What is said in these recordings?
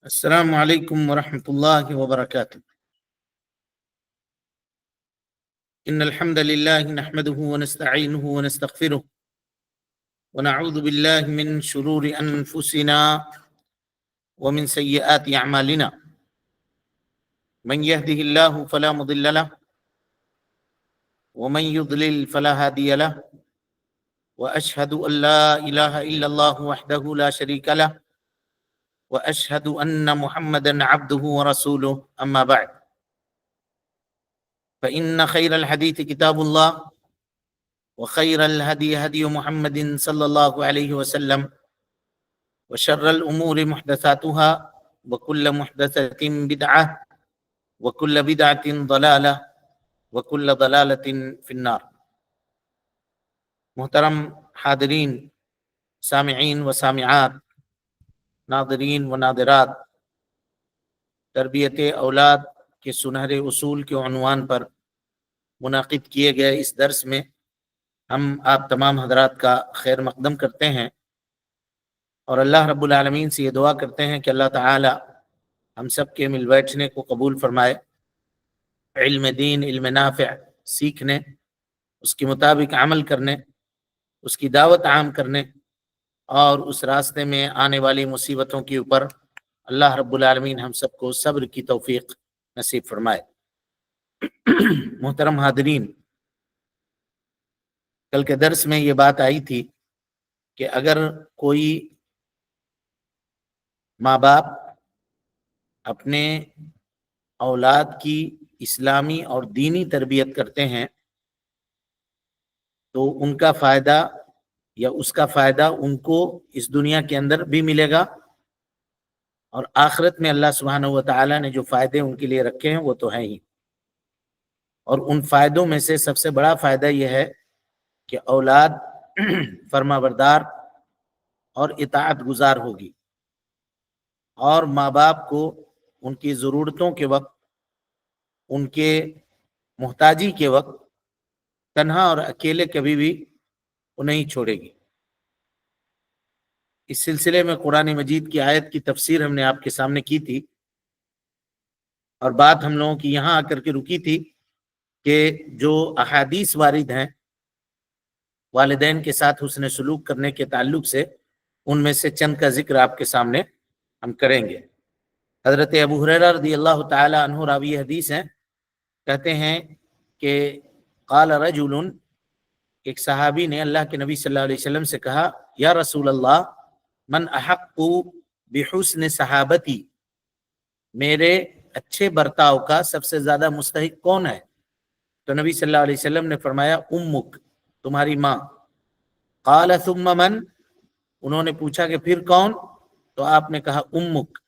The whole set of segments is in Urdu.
السلام عليكم ورحمة الله وبركاته. إن الحمد لله نحمده ونستعينه ونستغفره ونعوذ بالله من شرور أنفسنا ومن سيئات أعمالنا. من يهده الله فلا مضل له ومن يضلل فلا هادي له وأشهد أن لا إله إلا الله وحده لا شريك له وأشهد أن محمدا عبده ورسوله. أما بعد، فإن خير الحديث كتاب الله وخير الهدي هدي محمد صلى الله عليه وسلم وشر الأمور محدثاتها وكل محدثة بدعة وكل بدعة ضلالة وكل ضلالة في النار. محترم حاضرین، سامعین و سامعات، ناظرین و ناظرات، تربیت اولاد کے سنہرے اصول کے عنوان پر منعقد کیے گئے اس درس میں ہم آپ تمام حضرات کا خیر مقدم کرتے ہیں اور اللہ رب العالمین سے یہ دعا کرتے ہیں کہ اللہ تعالی ہم سب کے مل بیٹھنے کو قبول فرمائے، علم دین، علم نافع سیکھنے، اس کے مطابق عمل کرنے، اس کی دعوت عام کرنے اور اس راستے میں آنے والی مصیبتوں کے اوپر اللہ رب العالمین ہم سب کو صبر کی توفیق نصیب فرمائے۔ محترم حاضرین، کل کے درس میں یہ بات آئی تھی کہ اگر کوئی ماں باپ اپنے اولاد کی اسلامی اور دینی تربیت کرتے ہیں تو ان کا فائدہ یا اس کا فائدہ ان کو اس دنیا کے اندر بھی ملے گا اور آخرت میں اللہ سبحانہ و تعالی نے جو فائدے ان کے لیے رکھے ہیں وہ تو ہیں ہی۔ اور ان فائدوں میں سے سب سے بڑا فائدہ یہ ہے کہ اولاد فرما بردار اور اطاعت گزار ہوگی اور ماں باپ کو ان کی ضرورتوں کے وقت، ان کے محتاجی کے وقت تنہا اور اکیلے کبھی بھی وہ نہیں چھوڑے گی۔ اس سلسلے میں قرآن مجید کی آیت کی تفسیر ہم نے آپ کے سامنے کی تھی اور بات ہم لوگوں کی یہاں آ کر کے رکی تھی کہ جو احادیث وارد ہیں والدین کے ساتھ حسن سلوک کرنے کے تعلق سے، ان میں سے چند کا ذکر آپ کے سامنے ہم کریں گے۔ حضرت ابو ہریرہ رضی اللہ تعالی عنہ راوی حدیث ہیں، کہتے ہیں کہ قال رجل، ایک صحابی نے اللہ کے نبی صلی اللہ علیہ وسلم سے کہا، یا رسول اللہ، من احق بحسن صحابتی، میرے اچھے برتاؤ کا سب سے زیادہ مستحق کون ہے؟ تو نبی صلی اللہ علیہ وسلم نے فرمایا، امک، تمہاری ماں۔ قال ثم من، انہوں نے پوچھا کہ پھر کون؟ تو آپ نے کہا امک۔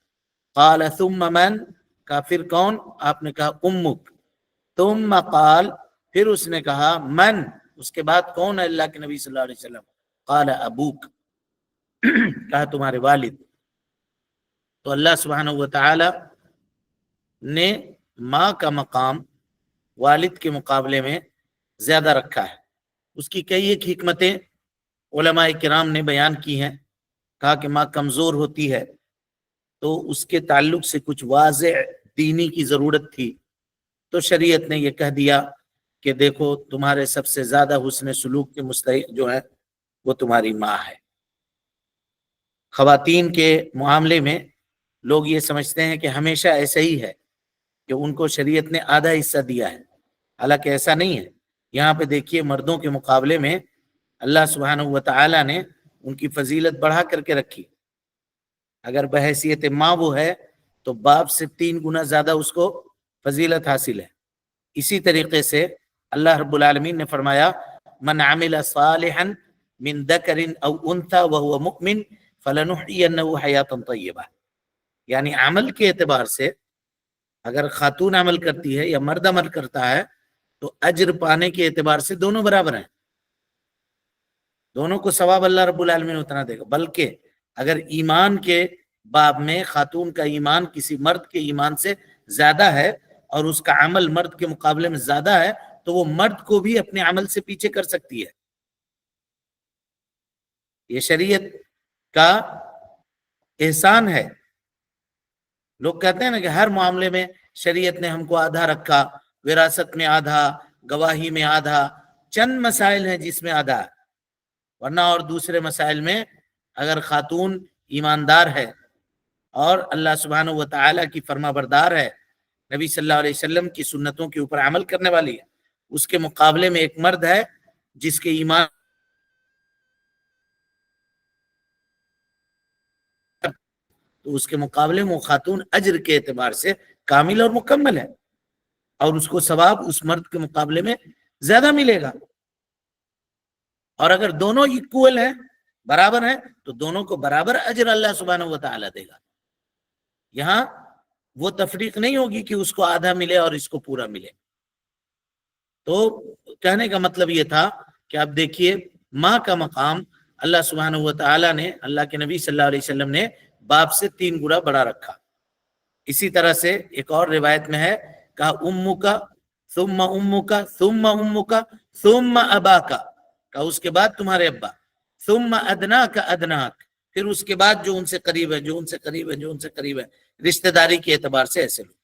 قال ثم من، کہا پھر کون؟ آپ نے کہا امک۔ ثم قال، پھر اس نے کہا من، اس کے بعد کون ہے اللہ کے نبی صلی اللہ علیہ وسلم؟ قال ابوک، کہا تمہارے والد۔ تو اللہ سبحانہ و تعالی نے ماں کا مقام والد کے مقابلے میں زیادہ رکھا ہے۔ اس کی کئی ایک حکمتیں علماء کرام نے بیان کی ہیں۔ کہا کہ ماں کمزور ہوتی ہے تو اس کے تعلق سے کچھ واضح دینی کی ضرورت تھی، تو شریعت نے یہ کہہ دیا کہ دیکھو تمہارے سب سے زیادہ حسن سلوک کے مستحق جو ہے وہ تمہاری ماں ہے۔ خواتین کے معاملے میں لوگ یہ سمجھتے ہیں کہ ہمیشہ ایسا ہی ہے کہ ان کو شریعت نے آدھا حصہ دیا ہے، حالانکہ ایسا نہیں ہے۔ یہاں پہ دیکھیے مردوں کے مقابلے میں اللہ سبحانہ و تعالی نے ان کی فضیلت بڑھا کر کے رکھی۔ اگر بحیثیت ماں وہ ہے تو باپ سے 3 گنا زیادہ اس کو فضیلت حاصل ہے۔ اسی طریقے سے اللہ رب العالمین نے فرمایا، من عمل صالحا من ذکر او انثى وهو مؤمن فلنحيينه حیاتا طیبہ، یعنی عمل کے اعتبار سے اگر خاتون عمل کرتی ہے یا مرد عمل کرتا ہے تو اجر پانے کے اعتبار سے دونوں برابر ہیں، دونوں کو ثواب اللہ رب العالمین اتنا دے گا۔ بلکہ اگر ایمان کے باب میں خاتون کا ایمان کسی مرد کے ایمان سے زیادہ ہے اور اس کا عمل مرد کے مقابلے میں زیادہ ہے تو وہ مرد کو بھی اپنے عمل سے پیچھے کر سکتی ہے۔ یہ شریعت کا احسان ہے لوگ کہتے ہیں نا کہ ہر معاملے میں شریعت نے ہم کو آدھا رکھا، وراثت میں آدھا، گواہی میں آدھا، چند مسائل ہیں جس میں آدھا ہے، ورنہ اور دوسرے مسائل میں اگر خاتون ایماندار ہے اور اللہ سبحانہ و تعالیٰ کی فرما بردار ہے، نبی صلی اللہ علیہ وسلم کی سنتوں کے اوپر عمل کرنے والی ہے، اس کے مقابلے میں ایک مرد ہے جس کے ایمان، تو اس کے مقابلے میں وہ خاتون اجر کے اعتبار سے کامل اور مکمل ہے، اور اس کو ثواب اس مرد کے مقابلے میں زیادہ ملے گا۔ اور اگر دونوں ایکول ہیں، برابر ہیں، تو دونوں کو برابر اجر اللہ سبحانہ و تعالیٰ دے گا۔ یہاں وہ تفریق نہیں ہوگی کہ اس کو آدھا ملے اور اس کو پورا ملے۔ تو کہنے کا مطلب یہ تھا کہ آپ دیکھیے ماں کا مقام اللہ سبحانہ و تعالیٰ نے، اللہ کے نبی صلی اللہ علیہ وسلم نے باپ سے 3 گنا بڑا رکھا۔ اسی طرح سے ایک اور روایت میں ہے، کہا امک ثم امک ثم امک ثم اباک، کہا اس کے بعد تمہارے ابا، ثم ادناک ادناک، پھر اس کے بعد جو ان سے قریب ہے، جو ان سے قریب ہے، جو ان سے قریب ہے، رشتہ داری کے اعتبار سے ایسے لوگ۔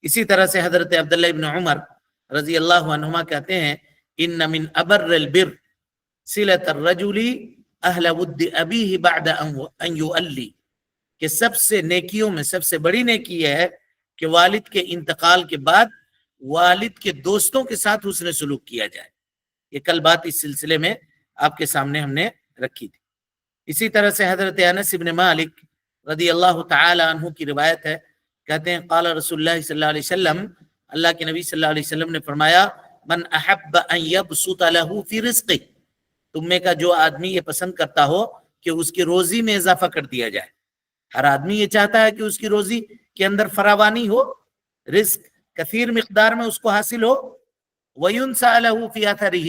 اسی طرح سے حضرت عبداللہ ابن عمر رضی اللہ عنہما کہتے ہیں، ان من ابر البر صلۃ الرجل اہل ود ابیہ بعد ان یؤلی، کہ سب سے نیکیوں میں سب سے بڑی نیکی یہ ہے کہ والد کے انتقال کے بعد والد کے دوستوں کے ساتھ حسن سلوک کیا جائے۔ یہ کل بات اس سلسلے میں آپ کے سامنے ہم نے رکھی تھی۔ اسی طرح سے حضرت انس بن مالک رضی اللہ تعالی عنہ کی روایت ہے، کہتے ہیں قال رسول اللہ صلی اللہ علیہ وسلم، اللہ کے نبی صلی اللہ علیہ وسلم نے فرمایا، من احب ان یبسط له فی رزقہ، تم میں کا جو آدمی یہ پسند کرتا ہو کہ اس کی روزی میں اضافہ کر دیا جائے، ہر آدمی یہ چاہتا ہے کہ اس کی روزی کے اندر فراوانی ہو، رزق کثیر مقدار میں اس کو حاصل ہو، وَيُنْسَأَ لَهُ فِي أَثَرِهِ،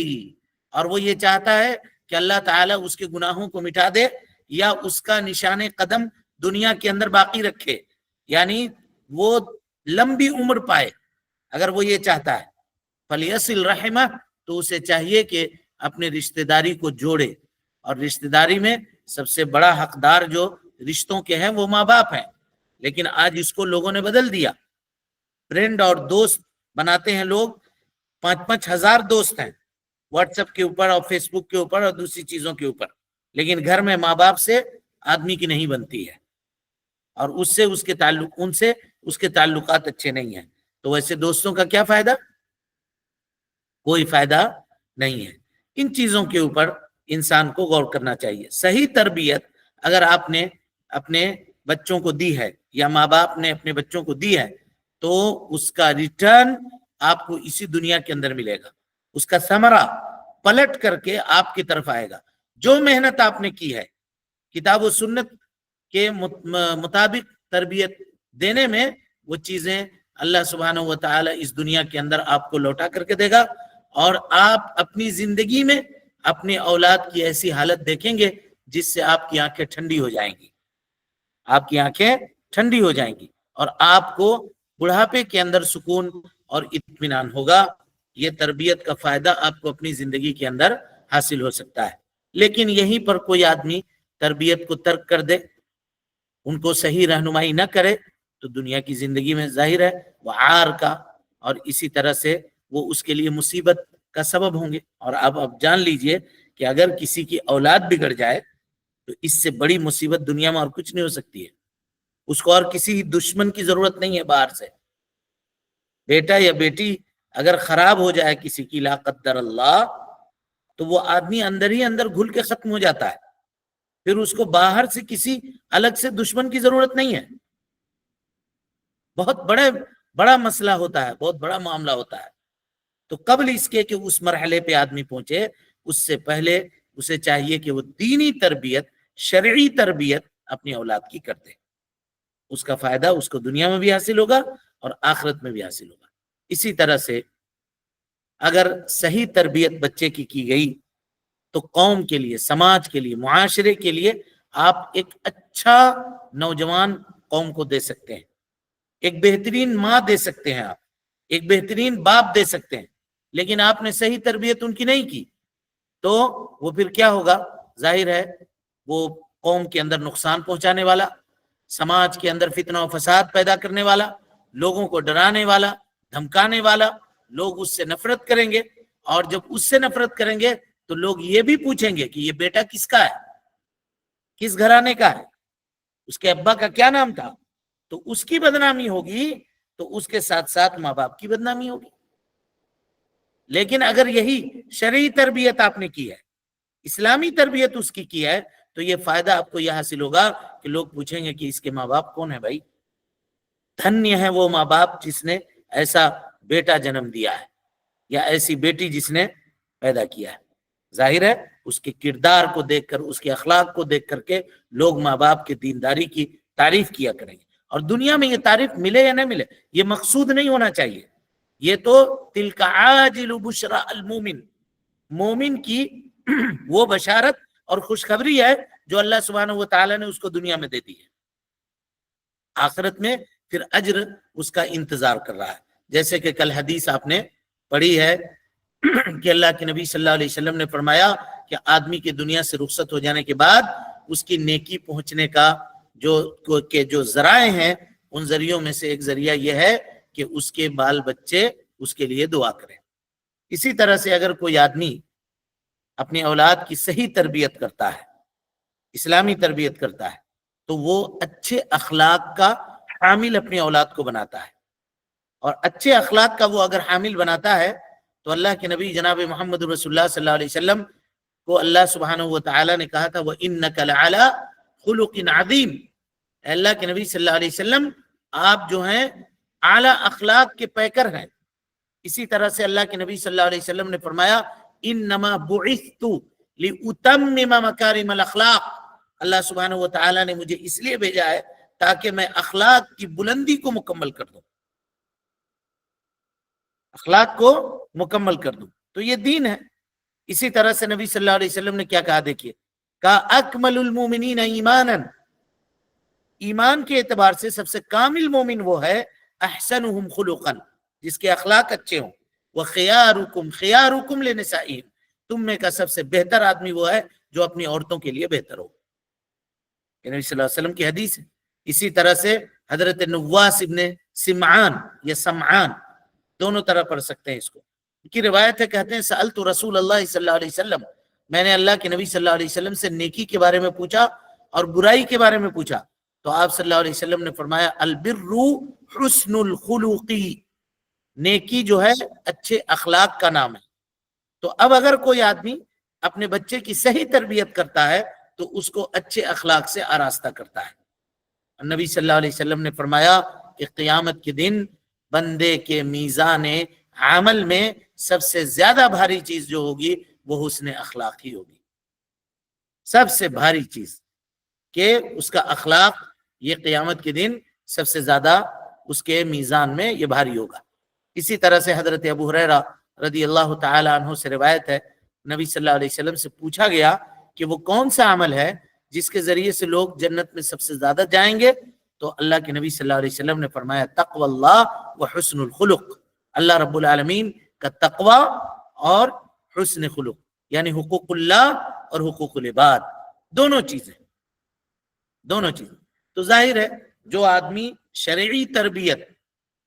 اور وہ یہ چاہتا ہے کہ اللہ تعالیٰ اس کے گناہوں کو مٹا دے یا اس کا نشان قدم دنیا کے اندر باقی رکھے، یعنی وہ لمبی عمر پائے، اگر وہ یہ چاہتا ہے، فَلْيَصِلْ رَحِمَهُ، تو اسے چاہیے کہ اپنے رشتہ داری کو جوڑے، اور رشتہ داری میں سب سے بڑا حقدار جو رشتوں کے ہیں وہ ماں باپ ہیں، لیکن آج اس کو لوگوں نے بدل دیا، فرینڈ اور دوست بناتے ہیں لوگ، 5-5 ہزار دوست ہیں واٹس ایپ کے اوپر اور فیس بک کے اوپر اور دوسری چیزوں کے اوپر، لیکن گھر میں ماں باپ سے آدمی کی نہیں بنتی ہے، اور اس سے اس کے تعلق، ان سے اس کے تعلقات اچھے نہیں ہیں، تو ویسے دوستوں کا کیا فائدہ؟ کوئی فائدہ نہیں ہے۔ ان چیزوں کے اوپر انسان کو غور کرنا چاہیے۔ صحیح تربیت اگر آپ نے اپنے بچوں کو دی ہے یا ماں باپ نے اپنے بچوں کو دی ہے تو اس کا ریٹرن آپ کو اسی دنیا کے اندر ملے گا، اس کا ثمرہ پلٹ کر کے آپ کی طرف آئے گا۔ جو محنت آپ نے کی ہے کتاب و سنت کے مطابق تربیت دینے میں، وہ چیزیں اللہ سبحانہ و تعالی اس دنیا کے اندر آپ کو لوٹا کر کے دے گا، اور آپ اپنی زندگی میں اپنی اولاد کی ایسی حالت دیکھیں گے جس سے آپ کی آنکھیں ٹھنڈی ہو جائیں گی، آپ کی آنکھیں ٹھنڈی ہو جائیں گی، اور آپ کو بڑھاپے کے اندر سکون اور اطمینان ہوگا۔ یہ تربیت کا فائدہ آپ کو اپنی زندگی کے اندر حاصل ہو سکتا ہے۔ لیکن یہیں پر کوئی آدمی تربیت کو ترک کر دے، ان کو صحیح رہنمائی نہ کرے، تو دنیا کی زندگی میں ظاہر ہے وہ عار کا، اور اسی طرح سے وہ اس کے لیے مصیبت کا سبب ہوں گے۔ اور اب جان لیجئے کہ اگر کسی کی اولاد بگڑ جائے تو اس سے بڑی مصیبت دنیا میں اور کچھ نہیں ہو سکتی ہے، اس کو اور کسی دشمن کی ضرورت نہیں ہے باہر سے۔ بیٹا یا بیٹی اگر خراب ہو جائے کسی کی لا قدر اللہ، تو وہ آدمی اندر ہی اندر گھل کے ختم ہو جاتا ہے، پھر اس کو باہر سے کسی الگ سے دشمن کی ضرورت نہیں ہے۔ بہت بڑا مسئلہ ہوتا ہے، بہت بڑا معاملہ ہوتا ہے۔ تو قبل اس کے کہ اس مرحلے پہ آدمی پہنچے، اس سے پہلے اسے چاہیے کہ وہ دینی تربیت، شرعی تربیت اپنی اولاد کی کرتے، اس کا فائدہ اس کو دنیا میں بھی حاصل ہوگا اور آخرت میں بھی حاصل ہوگا۔ اسی طرح سے اگر صحیح تربیت بچے کی گئی تو قوم کے لیے، سماج کے لیے، معاشرے کے لیے آپ ایک اچھا نوجوان قوم کو دے سکتے ہیں، ایک بہترین ماں دے سکتے ہیں، آپ ایک بہترین باپ دے سکتے ہیں، لیکن آپ نے صحیح تربیت ان کی نہیں کی تو وہ پھر کیا ہوگا؟ ظاہر ہے وہ قوم کے اندر نقصان پہنچانے والا، سماج کے اندر فتنہ و فساد پیدا کرنے والا، لوگوں کو ڈرانے والا، دھمکانے والا، لوگ اس سے نفرت کریں گے، اور جب اس سے نفرت کریں گے تو لوگ یہ بھی پوچھیں گے کہ یہ بیٹا کس کا ہے، کس گھرانے کا ہے، اس کے ابا کا کیا نام تھا، تو اس کی بدنامی ہوگی، تو اس کے ساتھ ساتھ ماں باپ کی بدنامی ہوگی۔ لیکن اگر یہی شرعی تربیت آپ نے کی ہے، اسلامی تربیت اس کی ہے، تو یہ فائدہ آپ کو یہ حاصل ہوگا کہ لوگ پوچھیں گے کہ اس کے ماں باپ کون ہے بھائی، دھنیہ ہے وہ ماں باپ جس نے ایسا بیٹا جنم دیا ہے یا ایسی بیٹی جس نے پیدا کیا ہے۔ ظاہر ہے اس کے کردار کو دیکھ کر، اس کے اخلاق کو دیکھ کر کے لوگ ماں باپ کی دینداری کی تعریف کیا کریں گے، اور دنیا میں یہ تعریف ملے یا نہ ملے یہ مقصود نہیں ہونا چاہیے، یہ تو تلک عاجل بشرى المومن، مومن کی وہ بشارت اور خوشخبری ہے جو اللہ سبحانہ و تعالی نے اس کو دنیا میں دے دی ہے، آخرت میں پھر اجر اس کا انتظار کر رہا ہے۔ جیسے کہ کل حدیث آپ نے پڑھی ہے کہ اللہ کے نبی صلی اللہ علیہ وسلم نے فرمایا کہ آدمی کے دنیا سے رخصت ہو جانے کے بعد اس کی نیکی پہنچنے کا جو ذرائع ہیں، ان ذریعوں میں سے ایک ذریعہ یہ ہے کہ اس کے بال بچے اس کے لیے دعا کریں۔ اسی طرح سے اگر کوئی آدمی اپنی اولاد کی صحیح تربیت کرتا ہے، اسلامی تربیت کرتا ہے، تو وہ اچھے اخلاق کا حامل اپنی اولاد کو بناتا ہے، اور اچھے اخلاق کا وہ اگر حامل بناتا ہے تو اللہ کے نبی جناب محمد رسول اللہ صلی اللہ علیہ وسلم کو اللہ سبحانہ و تعالی نے کہا تھا وَإِنَّكَ لَعَلَىٰ خُلُقٍ عَظِيمٍ، اے اللہ کے نبی صلی اللہ علیہ وسلم آپ جو ہیں اعلیٰ اخلاق کے پیکر ہیں۔ اسی طرح سے اللہ کے نبی صلی اللہ علیہ وسلم نے فرمایا انما بعثت لاتمم مکارم الاخلاق، اللہ سبحانہ و تعالی نے مجھے اس لیے بھیجا ہے تاکہ میں اخلاق کی بلندی کو مکمل کر دوں، اخلاق کو مکمل کر دوں، تو یہ دین ہے۔ اسی طرح سے نبی صلی اللہ علیہ وسلم نے کیا کہا، دیکھیے، کہا اکمل المومنین ایمانا، ایمان کے اعتبار سے سب سے کامل مومن وہ ہے احسنہم خلقا، جس کے اخلاق اچھے ہوں، وخیارکم خیارکم لنسائہم، تم میں کا سب سے بہتر آدمی وہ ہے جو اپنی عورتوں کے لیے بہتر ہو، یہ نبی صلی اللہ علیہ وسلم کی حدیث ہے۔ اسی طرح سے حضرت نواس ابن سمعان یا سمعان، دونوں طرح پڑھ سکتے ہیں اس کو، کی روایت ہے، کہتے ہیں سألت رسول اللہ صلی اللہ علیہ وسلم، میں نے اللہ کے نبی صلی اللہ علیہ وسلم سے نیکی کے بارے میں پوچھا اور برائی کے بارے میں پوچھا، تو آپ صلی اللہ علیہ وسلم نے فرمایا البر حسن الخلقی، نیکی جو ہے اچھے اخلاق کا نام ہے۔ تو اب اگر کوئی آدمی اپنے بچے کی صحیح تربیت کرتا ہے تو اس کو اچھے اخلاق سے آراستہ کرتا ہے۔ نبی صلی اللہ علیہ وسلم نے فرمایا کہ قیامت کے دن بندے کے میزان عمل میں سب سے زیادہ بھاری چیز جو ہوگی وہ حسن اخلاق ہی ہوگی، سب سے بھاری چیز، کہ اس کا اخلاق یہ قیامت کے دن سب سے زیادہ اس کے میزان میں یہ بھاری ہوگا۔ اسی طرح سے حضرت ابو ہریرہ رضی اللہ تعالی عنہ سے روایت ہے، نبی صلی اللہ علیہ وسلم سے پوچھا گیا کہ وہ کون سا عمل ہے جس کے ذریعے سے لوگ جنت میں سب سے زیادہ جائیں گے، تو اللہ کے نبی صلی اللہ علیہ وسلم نے فرمایا تقوی اللہ و حسن الخلق، اللہ رب العالمین کا تقوی اور حسن خلق، یعنی حقوق اللہ اور حقوق العباد، دونوں چیزیں۔ تو ظاہر ہے جو آدمی شرعی تربیت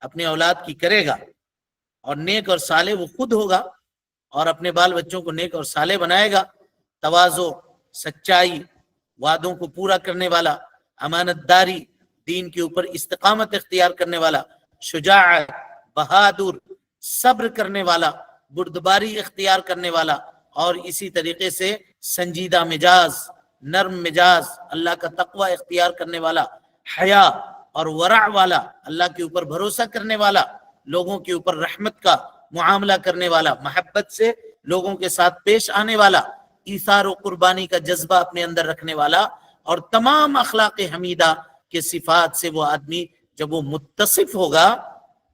اپنے اولاد کی کرے گا اور نیک اور صالح وہ خود ہوگا، اور اپنے بال بچوں کو نیک اور صالح بنائے گا، تواضع، سچائی، وعدوں کو پورا کرنے والا، امانت داری، دین کے اوپر استقامت اختیار کرنے والا، شجاعت، بہادر، صبر کرنے والا، بردباری اختیار کرنے والا، اور اسی طریقے سے سنجیدہ مزاج، نرم مزاج، اللہ کا تقوی اختیار کرنے والا، حیا اور ورع والا، اللہ کے اوپر بھروسہ کرنے والا، لوگوں کے اوپر رحمت کا معاملہ کرنے والا، محبت سے لوگوں کے ساتھ پیش آنے والا، ایثار و قربانی کا جذبہ اپنے اندر رکھنے والا، اور تمام اخلاق حمیدہ کے صفات سے وہ آدمی جب وہ متصف ہوگا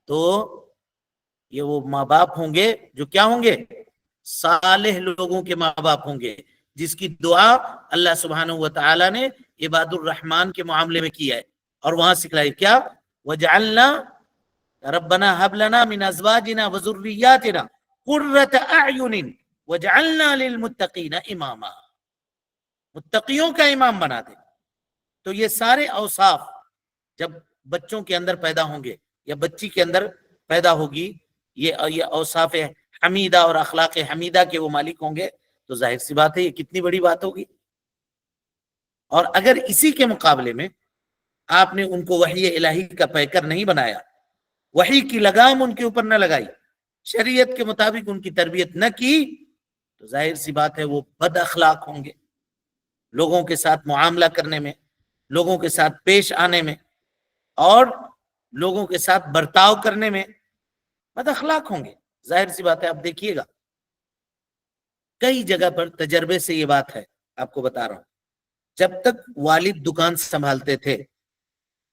تو یہ وہ ماں باپ ہوں گے جو کیا ہوں گے، صالح لوگوں کے ماں باپ ہوں گے، جس کی دعا اللہ سبحانہ و تعالی نے عباد الرحمن کے معاملے میں کی ہے، اور وہاں سکھلائی کیا، وَجْعَلْنَا رَبَّنَا هَبْ لَنَا مِنْ أَزْوَاجِنَا وَذُرِّيَّاتِنَا قُرَّةَ أَعْيُنٍ وَجْعَلْنَا لِلْمُتَّقِينَ إِمَامًا، متقیوں کا امام بنا دے۔ تو یہ سارے اوصاف جب بچوں کے اندر پیدا ہوں گے یا بچی کے اندر پیدا ہوگی یہ اوصاف حمیدہ اور اخلاق حمیدہ کے وہ مالک ہوں گے، تو ظاہر سی بات ہے یہ کتنی بڑی بات ہوگی۔ اور اگر اسی کے مقابلے میں آپ نے ان کو وحی الہی کا پیکر نہیں بنایا، وحی کی لگام ان کے اوپر نہ لگائی، شریعت کے مطابق ان کی تربیت نہ کی، تو ظاہر سی بات ہے وہ بد اخلاق ہوں گے، لوگوں کے ساتھ معاملہ کرنے میں، لوگوں کے ساتھ پیش آنے میں اور لوگوں کے ساتھ برتاؤ کرنے میں بد اخلاق ہوں گے۔ ظاہر سی بات ہے، آپ دیکھیے گا کئی جگہ پر تجربے سے یہ بات ہے، آپ کو بتا رہا ہوں، جب تک والد دکان سنبھالتے تھے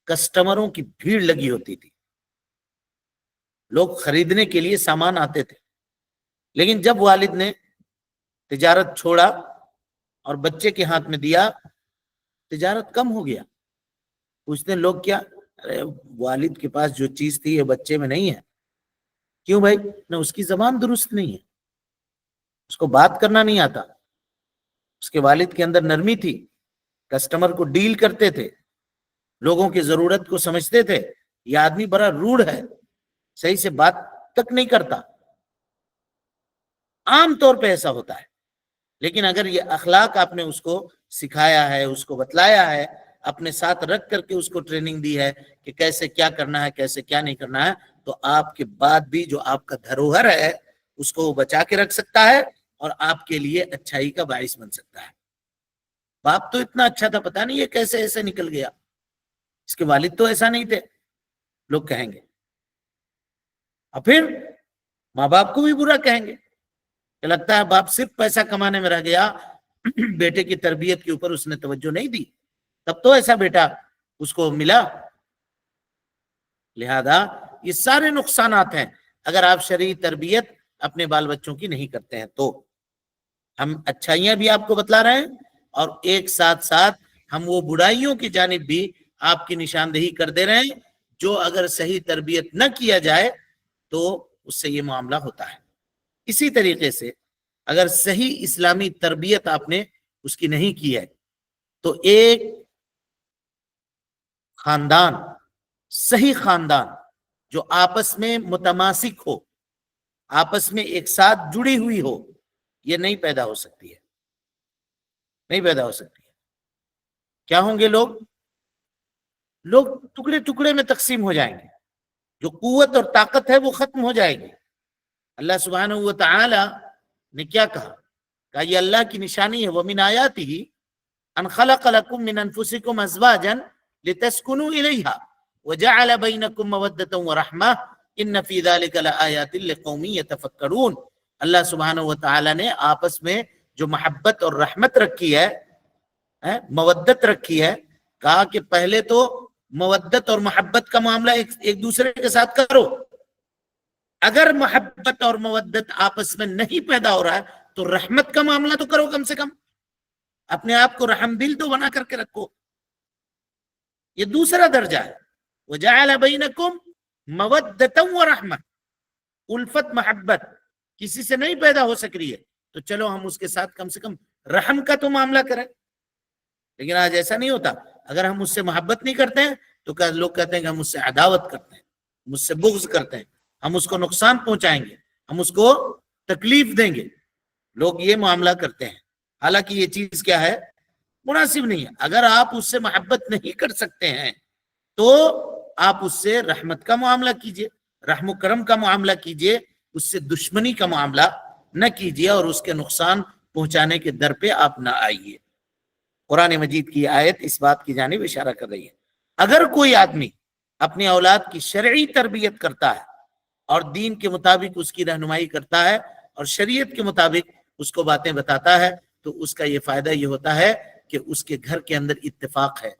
کسٹمروں کی بھیڑ لگی ہوتی تھی، لوگ خریدنے کے لیے سامان آتے تھے، لیکن جب والد نے تجارت چھوڑا اور بچے کے ہاتھ میں دیا، تجارت کم ہو گیا۔ پوچھتے ہیں لوگ کیا؟ ارے والد کے پاس جو چیز تھی یہ بچے میں نہیں ہے۔ کیوں بھائی؟ نہ اس کی زبان درست نہیں ہے، اس کو بات کرنا نہیں آتا۔ اس کے والد کے اندر نرمی تھی، کسٹمر کو ڈیل کرتے تھے، لوگوں کی ضرورت کو سمجھتے تھے۔ یہ آدمی بڑا روڈ ہے، صحیح سے بات تک نہیں کرتا۔ عام طور پہ ایسا ہوتا ہے، لیکن اگر یہ اخلاق آپ نے اس کو سکھایا ہے، اس کو بتلایا ہے، اپنے ساتھ رکھ کر کے اس کو ٹریننگ دی ہے کہ کیسے کیا کرنا ہے، کیسے کیا نہیں کرنا ہے، تو آپ کے بعد بھی جو آپ کا دھروہر ہے اس کو وہ بچا کے رکھ سکتا ہے اور آپ کے لیے اچھائی کا باعث بن سکتا ہے۔ باپ تو اتنا اچھا تھا، پتہ نہیں یہ کیسے ایسے نکل گیا، اس کے والد تو ایسا نہیں تھے، لوگ کہیں گے۔ اور پھر ماں باپ کو بھی برا کہیں گے کہ لگتا ہے باپ صرف پیسہ کمانے میں رہ گیا، بیٹے کی تربیت کے اوپر اس نے توجہ نہیں دی، تب تو ایسا بیٹا اس کو ملا۔ لہذا یہ سارے نقصانات ہیں اگر آپ شرعی تربیت اپنے بال بچوں کی نہیں کرتے ہیں۔ تو ہم اچھائیاں بھی آپ کو بتلا رہے ہیں اور ایک ساتھ ساتھ ہم وہ برائیوں کی جانب بھی آپ کی نشاندہی کر دے رہے ہیں جو اگر صحیح تربیت نہ کیا جائے تو اس سے یہ معاملہ ہوتا ہے۔ اسی طریقے سے اگر صحیح اسلامی تربیت آپ نے اس کی نہیں کی ہے تو ایک خاندان، صحیح خاندان جو آپس میں متماسک ہو، آپس میں ایک ساتھ جڑی ہوئی ہو، یہ نہیں پیدا ہو سکتی ہے، نہیں پیدا ہو سکتی ہے۔ کیا ہوں گے لوگ ٹکڑے ٹکڑے میں تقسیم ہو جائیں گے، جو قوت اور طاقت ہے وہ ختم ہو جائے گی۔ اللہ سبحانہ و تعالی نے کیا کہا؟ کہ یہ اللہ کی نشانی ہے، وَمِنْ آیَاتِهِ أَنْ خَلَقَ لَكُم مِّنْ أَنفُسِكُمْ أَزْوَاجًا لِتَسْكُنُوا إِلَيْهَا وَجَعَلَ بَيْنَكُم مَّوَدَّةً وَرَحْمَةً إِنَّ فِي ذَلِكَ لَآيَاتٍ لِقَوْمٍ يَتَفَكَّرُونَ۔ اللہ سبحانہ و تعالی نے آپس میں جو محبت اور رحمت رکھی ہے، مودت رکھی ہے، کہا کہ پہلے تو مودت اور محبت کا معاملہ ایک دوسرے کے ساتھ کرو۔ اگر محبت اور مودت آپس میں نہیں پیدا ہو رہا ہے تو رحمت کا معاملہ تو کرو، کم سے کم اپنے آپ کو رحم دل تو بنا کر کے رکھو۔ یہ دوسرا درجہ ہے، وَجَعَلَ بَيْنَكُمْ مَوَدَّةً وَرَحْمَةً۔ الفت محبت کسی سے نہیں پیدا ہو سک رہی ہے تو چلو ہم اس کے ساتھ کم سے کم رحم کا تو معاملہ کریں۔ لیکن آج ایسا نہیں ہوتا، اگر ہم اس سے محبت نہیں کرتے ہیں تو لوگ کہتے ہیں کہ ہم اس سے عداوت کرتے ہیں، ہم اس سے بغض کرتے ہیں، ہم اس کو نقصان پہنچائیں گے، ہم اس کو تکلیف دیں گے۔ لوگ یہ معاملہ کرتے ہیں، حالانکہ یہ چیز کیا ہے؟ مناسب نہیں ہے۔ اگر آپ اس سے محبت نہیں کر سکتے ہیں تو آپ اس سے رحمت کا معاملہ کیجئے، رحم و کرم کا معاملہ کیجئے، اس سے دشمنی کا معاملہ نہ کیجئے اور اس کے نقصان پہنچانے کے در پہ آپ نہ آئیے۔ قرآن مجید کی آیت اس بات کی جانب اشارہ کر رہی ہے۔ اگر کوئی آدمی اپنی اولاد کی شرعی تربیت کرتا ہے اور دین کے مطابق اس کی رہنمائی کرتا ہے اور شریعت کے مطابق اس کو باتیں بتاتا ہے تو اس کا یہ فائدہ یہ ہوتا ہے کہ اس کے گھر کے اندر اتفاق ہے،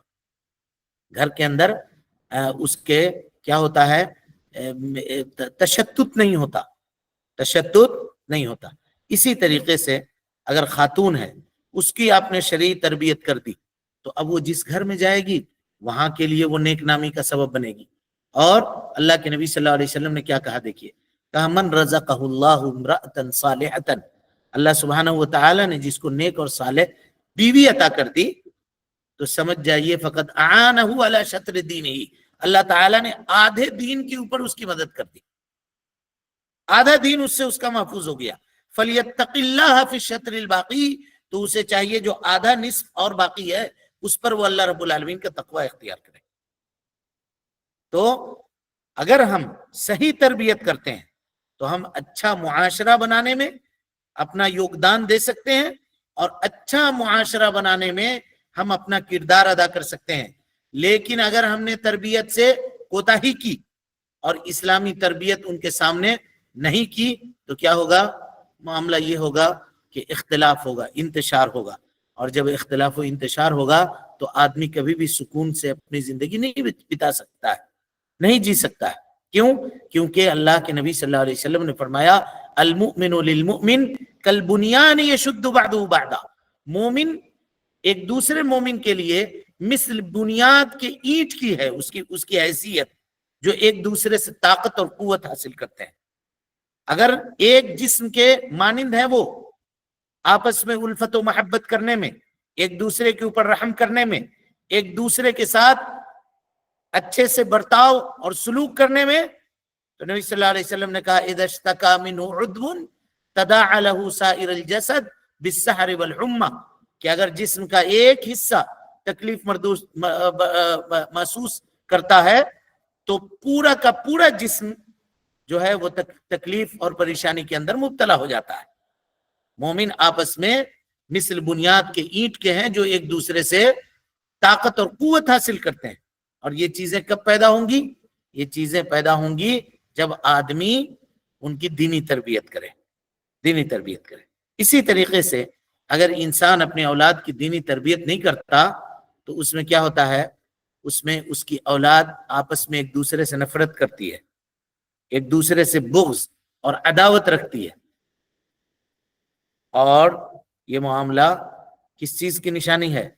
گھر کے اندر اس کے کیا ہوتا ہے؟ تشدد نہیں ہوتا، تشدد نہیں ہوتا۔ اسی طریقے سے اگر خاتون ہے، اس کی آپ نے شرعی تربیت کر دی تو اب وہ جس گھر میں جائے گی وہاں کے لیے وہ نیک نامی کا سبب بنے گی۔ اور اللہ کے نبی صلی اللہ علیہ وسلم نے کیا کہا؟ دیکھیے، کہا من رزقہ اللہ امرأة صالحة، اللہ سبحانہ و تعالی نے جس کو نیک اور صالح بیوی عطا کر دی تو سمجھ جائیے فقط اعانہ علی شطر دینہ، اللہ تعالیٰ نے آدھے دین کے اوپر اس کی مدد کر دی، آدھا دین اس سے اس کا محفوظ ہو گیا۔ فَلْيَتَّقِ اللَّهَ فِي الشَّطْرِ الْبَاقِي، تو اسے چاہیے جو آدھا نصف اور باقی ہے اس پر وہ اللہ رب العالمین کا تقوی اختیار کرے۔ تو اگر ہم صحیح تربیت کرتے ہیں تو ہم اچھا معاشرہ بنانے میں اپنا یوگدان دے سکتے ہیں، اور اچھا معاشرہ بنانے میں ہم اپنا کردار ادا کر سکتے ہیں۔ لیکن اگر ہم نے تربیت سے کوتاہی کی اور اسلامی تربیت ان کے سامنے نہیں کی تو کیا ہوگا؟ معاملہ یہ ہوگا کہ اختلاف ہوگا، انتشار ہوگا، اور جب اختلاف و انتشار ہوگا تو آدمی کبھی بھی سکون سے اپنی زندگی نہیں بتا سکتا ہے، نہیں جی سکتا ہے۔ کیوں؟ کیونکہ اللہ کے نبی صلی اللہ علیہ وسلم نے فرمایا المؤمن للمؤمن کالبنیان یشد بعضہ بعضا، مومن ایک دوسرے مومن کے لیے مثل بنیاد کے اینٹ کی ہے اس کی حیثیت، جو ایک دوسرے سے طاقت اور قوت حاصل کرتے ہیں۔ اگر ایک جسم کے مانند ہے وہ آپس میں الفت و محبت کرنے میں، ایک دوسرے کے اوپر رحم کرنے میں، ایک دوسرے کے ساتھ اچھے سے برتاؤ اور سلوک کرنے میں، تو نبی صلی اللہ علیہ وسلم نے کہا اذا اشتکا منہ عضو تداعى له سائر الجسد بالسحر والحمى، کہ اگر جسم کا ایک حصہ تکلیف محسوس کرتا ہے تو پورا کا پورا جسم جو ہے وہ تکلیف اور پریشانی کے اندر مبتلا ہو جاتا ہے۔ مومن آپس میں مثل بنیاد کے اینٹ کے ہیں جو ایک دوسرے سے طاقت اور قوت حاصل کرتے ہیں۔ اور یہ چیزیں کب پیدا ہوں گی؟ یہ چیزیں پیدا ہوں گی جب آدمی ان کی دینی تربیت کرے، دینی تربیت کرے۔ اسی طریقے سے اگر انسان اپنے اولاد کی دینی تربیت نہیں کرتا تو اس میں کیا ہوتا ہے؟ اس میں اس کی اولاد آپس میں ایک دوسرے سے نفرت کرتی ہے، ایک دوسرے سے بغض اور عداوت رکھتی ہے، اور یہ معاملہ کس چیز کی نشانی ہے؟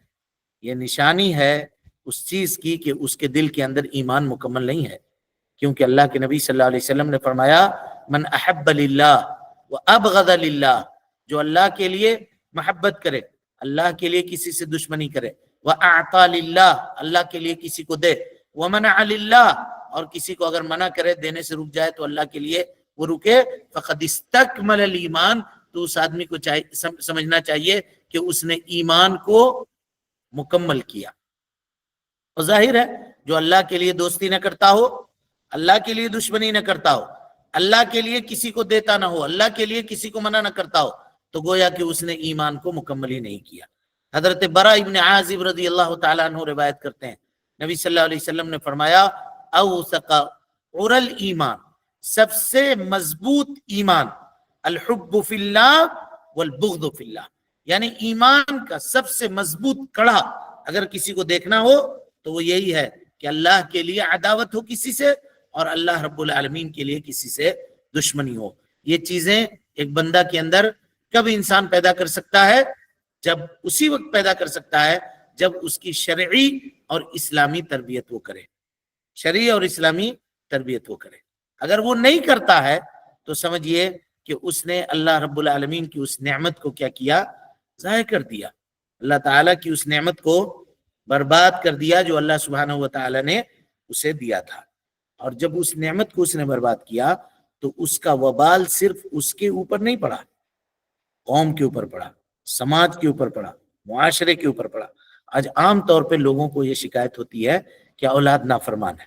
یہ نشانی ہے اس چیز کی کہ اس کے دل کے اندر ایمان مکمل نہیں ہے، کیونکہ اللہ کے نبی صلی اللہ علیہ وسلم نے فرمایا من احب للہ وابغض للہ، جو اللہ کے لیے محبت کرے، اللہ کے لیے کسی سے دشمنی کرے، واعطى للہ، اللہ کے لیے کسی کو دے، ومنع للہ، اور کسی کو اگر منع کرے دینے سے رک جائے تو اللہ کے لیے وہ رکے، فقد استکمل الایمان، تو اس آدمی کو سمجھنا چاہیے کہ اس نے ایمان کو مکمل کیا۔ اور ظاہر ہے جو اللہ کے لیے دوستی نہ کرتا ہو، اللہ کے لیے دشمنی نہ کرتا ہو، اللہ کے لیے کسی کو دیتا نہ ہو، اللہ کے لیے کسی کو منع نہ کرتا ہو، تو گویا کہ اس نے ایمان کو مکمل ہی نہیں کیا۔ حضرت براء ابن عازب رضی اللہ تعالیٰ عنہ روایت کرتے ہیں نبی صلی اللہ علیہ وسلم نے فرمایا اوثق عر الایمان، سب سے مضبوط ایمان الحب فی اللہ والبغض فی اللہ، یعنی ایمان کا سب سے مضبوط کڑا اگر کسی کو دیکھنا ہو تو وہ یہی ہے کہ اللہ کے لیے عداوت ہو کسی سے، اور اللہ رب العالمین کے لیے کسی سے دشمنی ہو۔ یہ چیزیں ایک بندہ کے اندر کب انسان پیدا کر سکتا ہے؟ جب اسی وقت پیدا کر سکتا ہے جب اس کی شرعی اور اسلامی تربیت وہ کرے، شرعی اور اسلامی تربیت وہ کرے۔ اگر وہ نہیں کرتا ہے تو سمجھیے کہ اس نے اللہ رب العالمین کی اس نعمت کو کیا کیا؟ ضائع کر دیا، اللہ تعالیٰ کی اس نعمت کو برباد کر دیا جو اللہ سبحانہ و تعالیٰ نے اسے دیا تھا۔ اور جب اس نعمت کو اس نے برباد کیا تو اس کا وبال صرف اس کے اوپر نہیں پڑا، قوم کے اوپر پڑا، سماج کے اوپر پڑا، معاشرے کے اوپر پڑا۔ آج عام طور پہ لوگوں کو یہ شکایت ہوتی ہے کہ اولاد نافرمان ہے،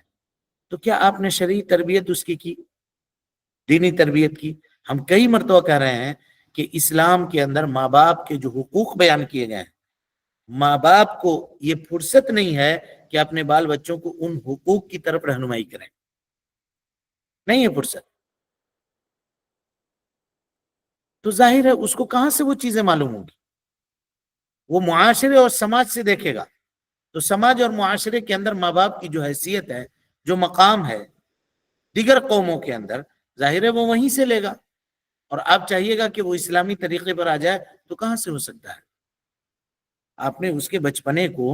تو کیا آپ نے شرعی تربیت اس کی دینی تربیت کی؟ ہم کئی مرتبہ کہہ رہے ہیں کہ اسلام کے اندر ماں باپ کے جو حقوق بیان کیے گئے ہیں، ماں باپ کو یہ فرصت نہیں ہے کہ اپنے بال بچوں کو ان حقوق کی طرف رہنمائی کریں، نہیں ہے فرصت۔ تو ظاہر ہے اس کو کہاں سے وہ چیزیں معلوم ہوں گی؟ وہ معاشرے اور سماج سے دیکھے گا، تو سماج اور معاشرے کے اندر ماں باپ کی جو حیثیت ہے، جو مقام ہے دیگر قوموں کے اندر، ظاہر ہے وہ وہیں سے لے گا۔ اور آپ چاہیے گا کہ وہ اسلامی طریقے پر آ جائے تو کہاں سے ہو سکتا ہے؟ آپ نے اس کے بچپنے کو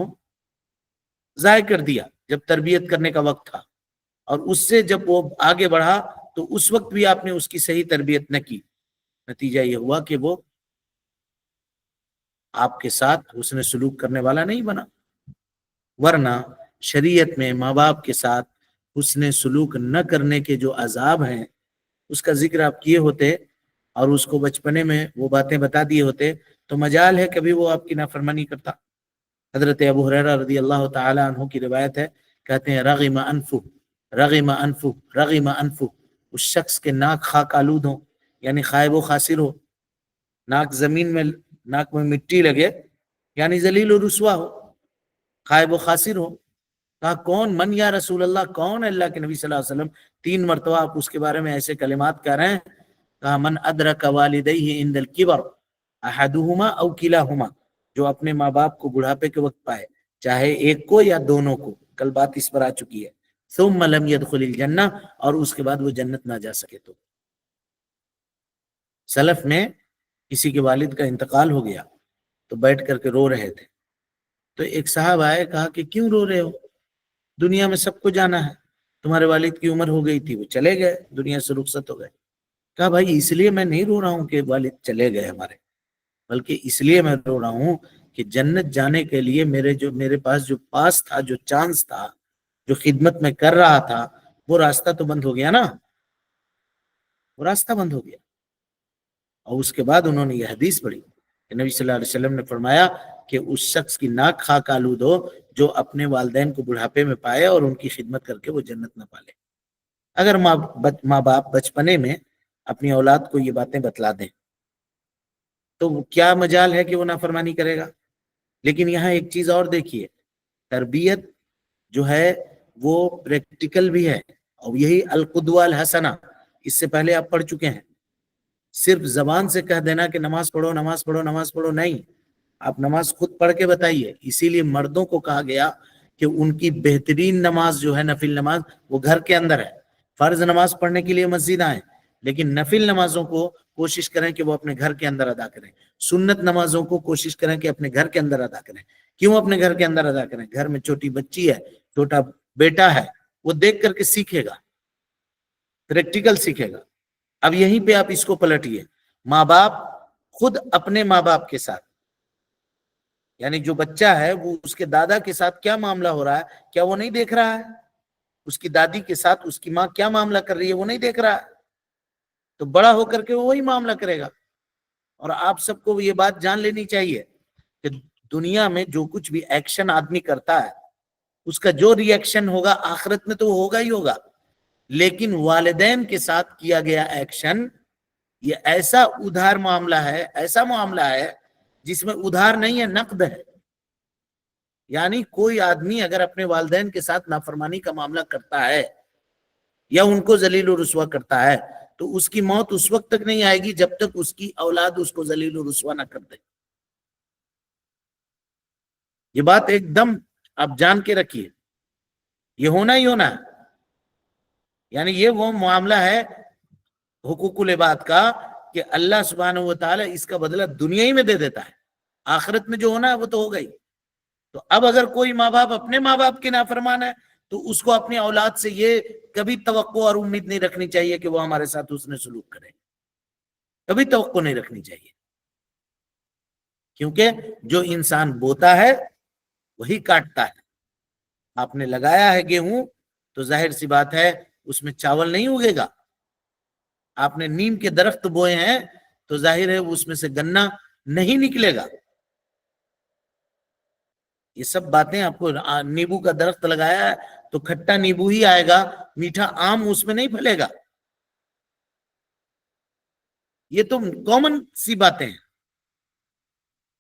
ضائع کر دیا جب تربیت کرنے کا وقت تھا، اور اس سے جب وہ آگے بڑھا تو اس وقت بھی آپ نے اس کی صحیح تربیت نہ کی، نتیجہ یہ ہوا کہ وہ آپ کے ساتھ حسن سلوک کرنے والا نہیں بنا۔ ورنہ شریعت میں ماں باپ کے ساتھ حسن سلوک نہ کرنے کے جو عذاب ہیں اس کا ذکر آپ کیے ہوتے اور اس کو بچپنے میں وہ باتیں بتا دیے ہوتے تو مجال ہے کبھی وہ آپ کی نافرمانی کرتا۔ حضرت ابو ہریرہ رضی اللہ تعالی عنہ کی روایت ہے، کہتے ہیں رغم انفو رغم انفو رغم انفو، اس شخص کے ناک خاک آلود ہوں، یعنی خائب و خاسر ہو، ناک زمین میں، ناک میں مٹی لگے، یعنی ذلیل و رسوا ہو، خائب و خاسر ہو۔ کہا کون؟ من یا رسول اللہ، کون ہے اللہ کے نبی صلی اللہ علیہ وسلم؟ 3 مرتبہ آپ اس کے بارے میں ایسے کلمات کہہ رہے ہیں۔ کہا من ادرک والدیہ عند الکبر احدہما او کلاہما، جو اپنے ماں باپ کو بڑھاپے کے وقت پائے، چاہے ایک کو یا دونوں کو، کل بات اس پر آ چکی ہے، ثم لم يدخل الجنہ، اور اس کے بعد وہ جنت نہ جا سکے تو۔ سلف میں کسی کے والد کا انتقال ہو گیا تو بیٹھ کر کے رو رہے تھے، تو ایک صاحب آئے، کہا کہ کیوں رو رہے ہو؟ دنیا میں سب کو جانا ہے، تمہارے والد کی عمر ہو گئی تھی، وہ چلے گئے، دنیا سے رخصت ہو گئے۔ کہا بھائی اس لیے میں نہیں رو رہا ہوں کہ والد چلے گئے ہمارے، بلکہ اس لیے میں رو رہا ہوں کہ جنت جانے کے لیے میرے پاس جو پاس تھا، جو چانس تھا، جو خدمت میں کر رہا تھا، وہ راستہ تو بند ہو گیا نا، وہ راستہ بند ہو گیا۔ اور اس کے بعد انہوں نے یہ حدیث پڑھی کہ نبی صلی اللہ علیہ وسلم نے فرمایا کہ اس شخص کی ناک خاک آلود ہو جو اپنے والدین کو بڑھاپے میں پائے اور ان کی خدمت کر کے وہ جنت نہ پالے۔ اگر ماں باپ بچپنے میں اپنی اولاد کو یہ باتیں بتلا دیں تو کیا مجال ہے کہ وہ نافرمانی کرے گا؟ لیکن یہاں ایک چیز اور دیکھیے، تربیت جو ہے وہ پریکٹیکل بھی ہے، اور یہی القدوہ الحسنہ، اس سے پہلے آپ پڑھ چکے ہیں۔ صرف زبان سے کہہ دینا کہ نماز پڑھو نماز پڑھو نماز پڑھو، نہیں، آپ نماز خود پڑھ کے بتائیے۔ اسی لیے مردوں کو کہا گیا کہ ان کی بہترین نماز جو ہے نفل نماز، وہ گھر کے اندر ہے۔ فرض نماز پڑھنے کے لیے مسجد آئیں، لیکن نفل نمازوں کو کوشش کریں کہ وہ اپنے گھر کے اندر ادا کریں۔ سنت نمازوں کو کوشش کریں کہ اپنے گھر کے اندر ادا کریں۔ کیوں اپنے گھر کے اندر ادا کریں؟ گھر میں چھوٹی بچی ہے، چھوٹا بیٹا ہے، وہ دیکھ کر کے سیکھے گا، پریکٹیکل سیکھے گا۔ اب یہیں پہ آپ اس کو پلٹیے، ماں باپ خود اپنے ماں باپ کے ساتھ، یعنی جو بچہ ہے وہ اس کے دادا کے ساتھ کیا معاملہ ہو رہا ہے، کیا وہ نہیں دیکھ رہا ہے؟ اس کی دادی کے ساتھ اس کی ماں کیا معاملہ کر رہی ہے، وہ نہیں دیکھ رہا ہے؟ تو بڑا ہو کر کے وہ وہی معاملہ کرے گا۔ اور آپ سب کو یہ بات جان لینی چاہیے کہ دنیا میں جو کچھ بھی ایکشن آدمی کرتا ہے اس کا جو ری ایکشن ہوگا آخرت میں تو ہوگا ہی ہوگا، لیکن والدین کے ساتھ کیا گیا ایکشن یہ ایسا ادھار معاملہ ہے، ایسا معاملہ ہے جس میں ادھار نہیں ہے، نقد ہے۔ یعنی کوئی آدمی اگر اپنے والدین کے ساتھ نافرمانی کا معاملہ کرتا ہے یا ان کو ذلیل و رسوا کرتا ہے تو اس کی موت اس وقت تک نہیں آئے گی جب تک اس کی اولاد اس کو ذلیل و رسوا نہ کر دے۔ یہ بات ایک دم آپ جان کے رکھیے، یہ ہونا ہی ہونا ہے۔ یعنی یہ وہ معاملہ ہے حقوق العباد کا کہ اللہ سبحانہ و تعالی اس کا بدلہ دنیا ہی میں دے دیتا ہے، آخرت میں جو ہونا ہے وہ تو ہو گئی۔ تو اب اگر کوئی ماں باپ اپنے ماں باپ کے نافرمان ہے تو اس کو اپنی اولاد سے یہ کبھی توقع اور امید نہیں رکھنی چاہیے کہ وہ ہمارے ساتھ حسن سلوک کرے، کبھی توقع نہیں رکھنی چاہیے، کیونکہ جو انسان بوتا ہے وہی کاٹتا ہے۔ آپ نے لگایا ہے گیہوں تو ظاہر سی بات ہے اس میں چاول نہیں اگے گا۔ آپ نے نیم کے درخت بوئے ہیں تو ظاہر ہے اس میں سے گنا نہیں نکلے گا۔ یہ سب باتیں آپ کو، نیبو کا درخت لگایا ہے تو کھٹا نیبو ہی آئے گا، میٹھا آم اس میں نہیں پھلے گا۔ یہ تو کامن سی باتیں ہیں۔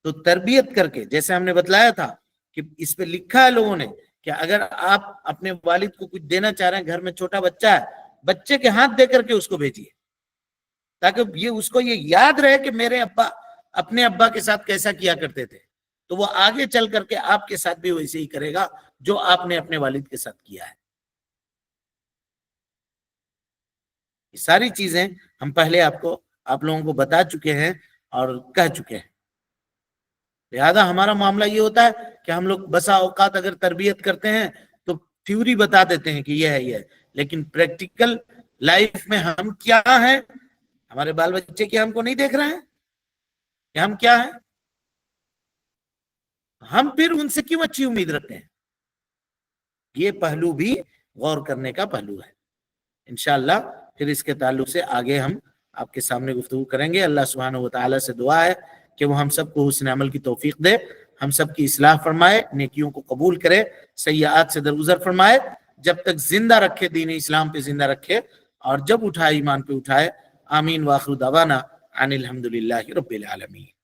تو تربیت کر کے، جیسے ہم نے بتلایا تھا کہ اس پہ لکھا ہے لوگوں نے کہ اگر آپ اپنے والد کو کچھ دینا چاہ رہے ہیں، گھر میں چھوٹا بچہ ہے، بچے کے ہاتھ دے کر کے اس کو بھیجیے تاکہ یہ اس کو یہ یاد رہے کہ میرے ابا اپنے ابا کے ساتھ کیسا کیا کرتے تھے، تو وہ آگے چل کر کے آپ کے ساتھ بھی ویسے ہی کرے گا جو آپ نے اپنے والد کے ساتھ کیا ہے۔ یہ ساری چیزیں ہم پہلے آپ لوگوں کو بتا چکے ہیں اور کہہ چکے ہیں۔ لہذا ہمارا معاملہ یہ ہوتا ہے کہ ہم لوگ بسا اوقات اگر تربیت کرتے ہیں تو تھیوری بتا دیتے ہیں کہ یہ ہے، یہ ہے، لیکن پریکٹیکل لائف میں ہم کیا ہیں، ہمارے بال بچے کیا ہم کو نہیں دیکھ رہے ہیں کہ ہم کیا ہیں؟ ہم پھر ان سے کیوں اچھی امید رکھتے ہیں؟ یہ پہلو بھی غور کرنے کا پہلو ہے. انشاءاللہ پھر اس کے تعلق سے آگے ہم آپ کے سامنے گفتگو کریں گے. اللہ سبحانہ و تعالیٰ سے دعا ہے کہ وہ ہم سب کو حسن عمل کی توفیق دے، ہم سب کی اصلاح فرمائے، نیکیوں کو قبول کرے، سیئات سے درگزر فرمائے، جب تک زندہ رکھے دین اسلام پہ زندہ رکھے، اور جب اٹھائے ایمان پہ اٹھائے. آمین. واخر دعوانا ان الحمدللہ رب العالمین.